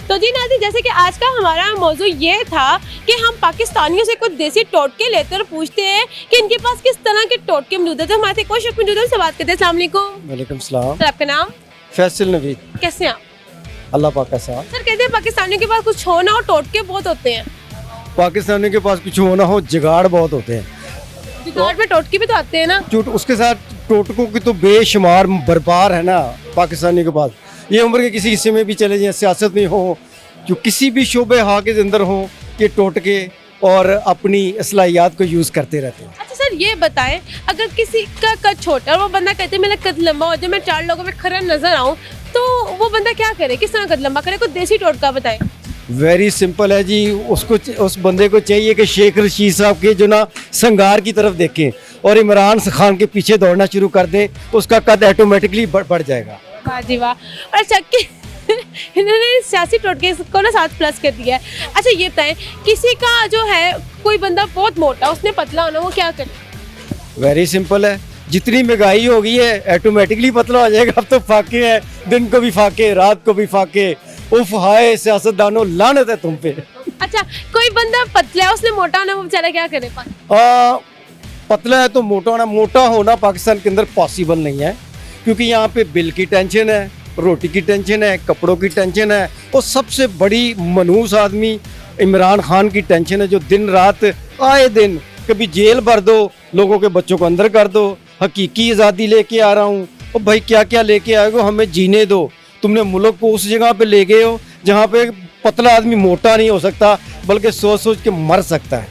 तो जी नाज़रीन, जैसे कि आज का हमारा मौजू ये था कि हम पाकिस्तानियों से कुछ देसी टोटके लेते और पूछते हैं कि इनके पास किस तरह के टोटके मौजूद है। तो हमारे कोई शख्स मौजूद है, उनसे बात करते हैं। अस्सलाम वालेकुम। वालेकुम सलाम। सर आपका नाम? फैसल नवीद। कैसे हैं आप? अल्लाह पाक का साथ। सर कहते हैं पाकिस्तानियों के पास कुछ हो ना हो, टोटके बहुत होते हैं। पाकिस्तानियों के पास कुछ होना हो, जुगाड़ बहुत होते हैं। जुगाड़ में टोटके भी तो आते हैं ना। जो उसके साथ टोटकों की तो बेशुमार बरपार है ना पाकिस्तानियों के पास। ये उम्र के किसी हिस्से में भी चले जाएं, सियासत में हो, जो किसी भी शोबे हा के अंदर हो, ये टोटके और अपनी असलाहियात को यूज़ करते रहते हैं। अच्छा सर, ये बताएं, अगर किसी का कद छोटा और वो बंदा कहते हैं मेरा कद लंबा हो जाए, मैं 4 लोगों में खरा नजर आऊँ, तो वो बंदा क्या करे, किस तरह कद लंबा करे? कुछ देसी टोटका बताएं। वेरी सिंपल है जी। उस बंदे को चाहिए कि शेख रशीद साहब के जो ना संगार की तरफ देखें और इमरान खान के पीछे दौड़ना शुरू कर दे, उसका कद ऑटोमेटिकली बढ़ जाएगा। वाह जी वाह। और अच्छा कि इन्होंने सियासी टोटके को ना 7+ कर दिया है। अच्छा ये बताएं, किसी का जो है कोई बंदा बहुत मोटा, उसने पतला होना, वो क्या करे? वेरी सिंपल है। जितनी महंगाई हो गई है ऑटोमेटिकली पतला हो जाएगा। अब तो फाके हैं, दिन को भी फाके, रात को भी फाके। उफ हाय सियासतदानों, लानत है तुम पे। अच्छा, कोई बंदा पतला है, उसने मोटा होना, वो बेचारा क्या करे? पतला है तो मोटा होना पाकिस्तान के अंदर पॉसिबल नहीं है, क्योंकि यहाँ पे बिल की टेंशन है, रोटी की टेंशन है, कपड़ों की टेंशन है, और सबसे बड़ी मनहूस आदमी इमरान खान की टेंशन है, जो दिन रात आए दिन कभी जेल भर दो, लोगों के बच्चों को अंदर कर दो, हकीकी आज़ादी लेके आ रहा हूँ। और भाई क्या क्या लेके आए हो, हमें जीने दो। तुमने मुल्क को उस जगह पे ले गए हो जहाँ पे पतला आदमी मोटा नहीं हो सकता, बल्कि सोच सोच के मर सकता है।